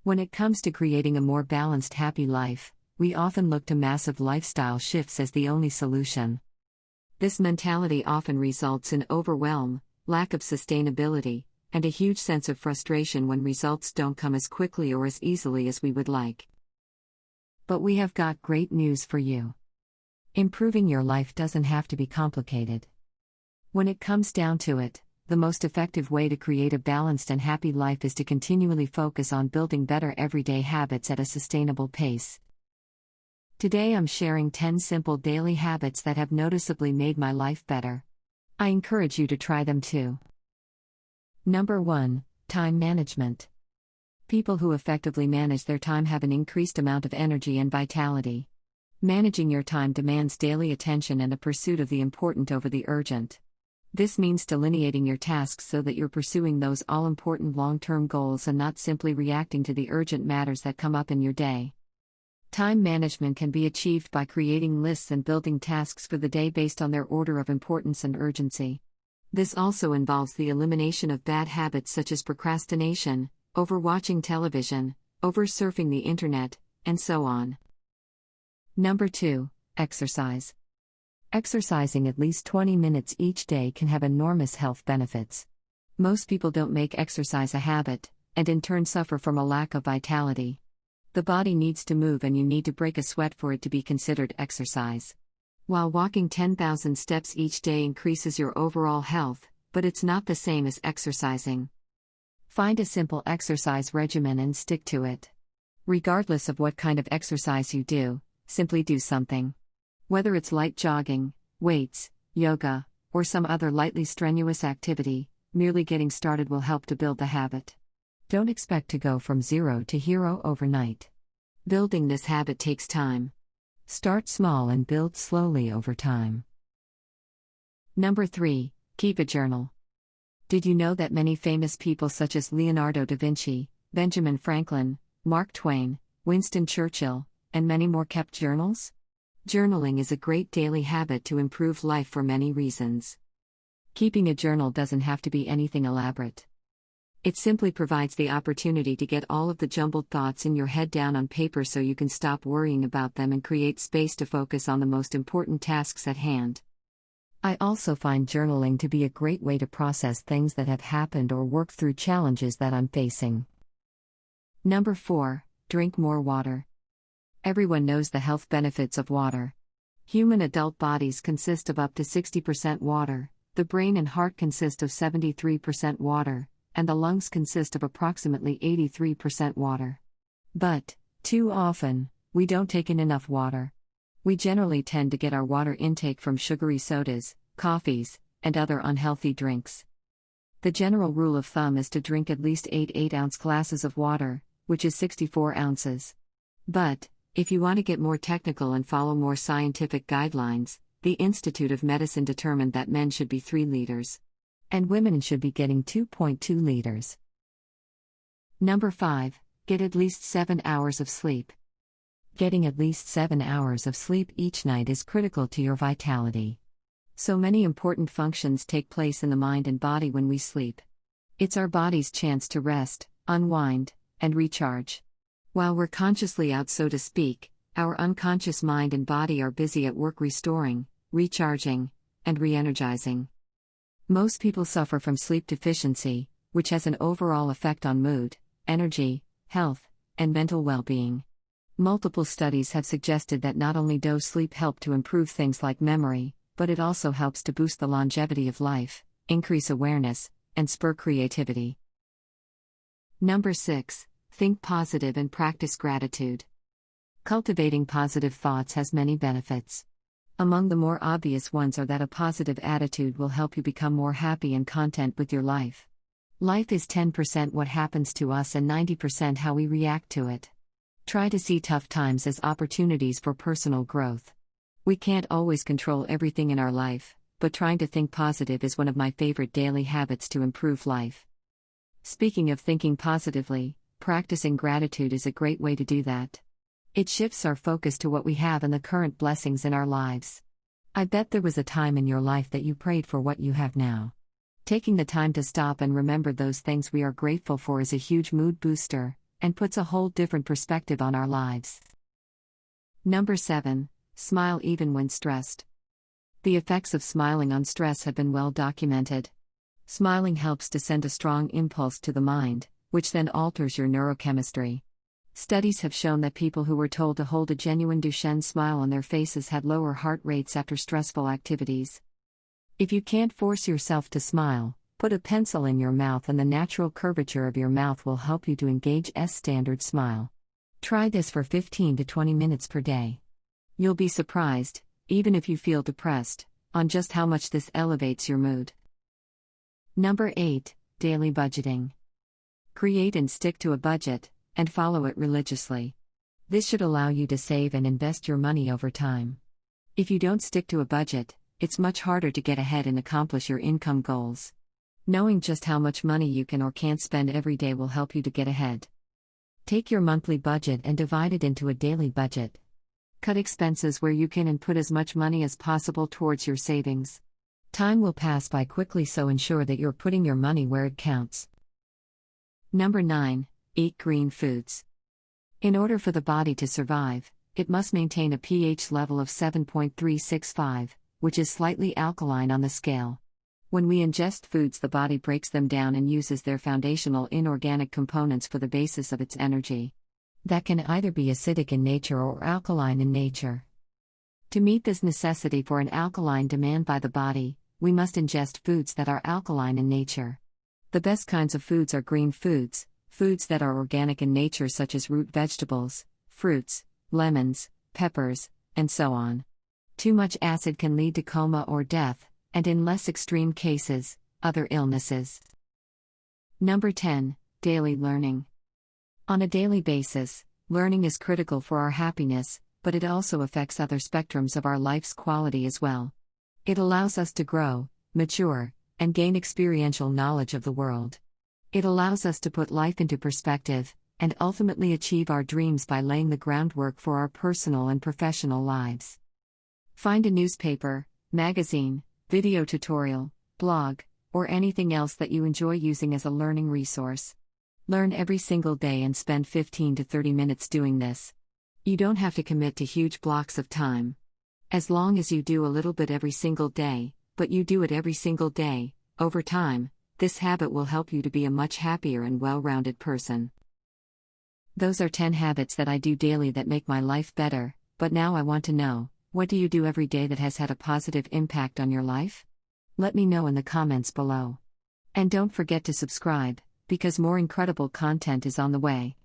When it comes to creating a more balanced, happy life, we often look to massive lifestyle shifts as the only solution. This mentality often results in overwhelm, lack of sustainability, and a huge sense of frustration when results don't come as quickly or as easily as we would like. But we have got great news for you. Improving your life doesn't have to be complicated. When it comes down to it, the most effective way to create a balanced and happy life is to continually focus on building better everyday habits at a sustainable pace. Today I'm sharing 10 simple daily habits that have noticeably made my life better. I encourage you to try them too. Number 1. Time management. People who effectively manage their time have an increased amount of energy and vitality. Managing your time demands daily attention and the pursuit of the important over the urgent. This means delineating your tasks so that you're pursuing those all-important long-term goals and not simply reacting to the urgent matters that come up in your day. Time management can be achieved by creating lists and building tasks for the day based on their order of importance and urgency. This also involves the elimination of bad habits such as procrastination, overwatching television, oversurfing the internet, and so on. Number 2. Exercise. Exercising at least 20 minutes each day can have enormous health benefits. Most people don't make exercise a habit, and in turn suffer from a lack of vitality. The body needs to move and you need to break a sweat for it to be considered exercise. While walking 10,000 steps each day increases your overall health, but it's not the same as exercising. Find a simple exercise regimen and stick to it. Regardless of what kind of exercise you do, simply do something. Whether it's light jogging, weights, yoga, or some other lightly strenuous activity, merely getting started will help to build the habit. Don't expect to go from zero to hero overnight. Building this habit takes time. Start small and build slowly over time. Number 3. Keep a journal. Did you know that many famous people such as Leonardo da Vinci, Benjamin Franklin, Mark Twain, Winston Churchill, and many more kept journals? Journaling is a great daily habit to improve life for many reasons. Keeping a journal doesn't have to be anything elaborate. It simply provides the opportunity to get all of the jumbled thoughts in your head down on paper so you can stop worrying about them and create space to focus on the most important tasks at hand. I also find journaling to be a great way to process things that have happened or work through challenges that I'm facing. Number 4. Drink more water. Everyone knows the health benefits of water. Human adult bodies consist of up to 60% water, the brain and heart consist of 73% water, and the lungs consist of approximately 83% water. But, too often, we don't take in enough water. We generally tend to get our water intake from sugary sodas, coffees, and other unhealthy drinks. The general rule of thumb is to drink at least 8 8-ounce glasses of water, which is 64 ounces. But, if you want to get more technical and follow more scientific guidelines, the Institute of Medicine determined that men should be 3 liters. And women should be getting 2.2 liters. Number 5. Get at least 7 hours of sleep. Getting at least 7 hours of sleep each night is critical to your vitality. So many important functions take place in the mind and body when we sleep. It's our body's chance to rest, unwind, and recharge. While we're consciously out, so to speak, our unconscious mind and body are busy at work restoring, recharging, and re-energizing. Most people suffer from sleep deficiency, which has an overall effect on mood, energy, health, and mental well-being. Multiple studies have suggested that not only does sleep help to improve things like memory, but it also helps to boost the longevity of life, increase awareness, and spur creativity. Number 6. Think positive and practice gratitude. Cultivating positive thoughts has many benefits. Among the more obvious ones are that a positive attitude will help you become more happy and content with your life. Life is 10% what happens to us and 90% how we react to it. Try to see tough times as opportunities for personal growth. We can't always control everything in our life, but trying to think positive is one of my favorite daily habits to improve life. Speaking of thinking positively, practicing gratitude is a great way to do that. It shifts our focus to what we have and the current blessings in our lives. I bet there was a time in your life that you prayed for what you have now. Taking the time to stop and remember those things we are grateful for is a huge mood booster, and puts a whole different perspective on our lives. Number 7. Smile even when stressed. The effects of smiling on stress have been well documented. Smiling helps to send a strong impulse to the mind, which then alters your neurochemistry. Studies have shown that people who were told to hold a genuine Duchenne smile on their faces had lower heart rates after stressful activities. If you can't force yourself to smile, put a pencil in your mouth and the natural curvature of your mouth will help you to engage a standard smile. Try this for 15 to 20 minutes per day. You'll be surprised, even if you feel depressed, on just how much this elevates your mood. Number 8. Daily budgeting. Create and stick to a budget, and follow it religiously. This should allow you to save and invest your money over time. If you don't stick to a budget, it's much harder to get ahead and accomplish your income goals. Knowing just how much money you can or can't spend every day will help you to get ahead. Take your monthly budget and divide it into a daily budget. Cut expenses where you can and put as much money as possible towards your savings. Time will pass by quickly, so ensure that you're putting your money where it counts. Number 9. Eat green foods. In order for the body to survive, it must maintain a pH level of 7.365, which is slightly alkaline on the scale. When we ingest foods, the body breaks them down and uses their foundational inorganic components for the basis of its energy. That can either be acidic in nature or alkaline in nature. To meet this necessity for an alkaline demand by the body, we must ingest foods that are alkaline in nature. The best kinds of foods are green foods, foods that are organic in nature such as root vegetables, fruits, lemons, peppers, and so on. Too much acid can lead to coma or death, and in less extreme cases, other illnesses. Number 10. Daily learning. On a daily basis, learning is critical for our happiness, but it also affects other spectrums of our life's quality as well. It allows us to grow, mature, and gain experiential knowledge of the world. It allows us to put life into perspective, and ultimately achieve our dreams by laying the groundwork for our personal and professional lives. Find a newspaper, magazine, video tutorial, blog, or anything else that you enjoy using as a learning resource. Learn every single day and spend 15 to 30 minutes doing this. You don't have to commit to huge blocks of time. As long as you do a little bit every single day, but you do it every single day, over time, this habit will help you to be a much happier and well-rounded person. Those are 10 habits that I do daily that make my life better, but now I want to know, what do you do every day that has had a positive impact on your life? Let me know in the comments below. And don't forget to subscribe, because more incredible content is on the way.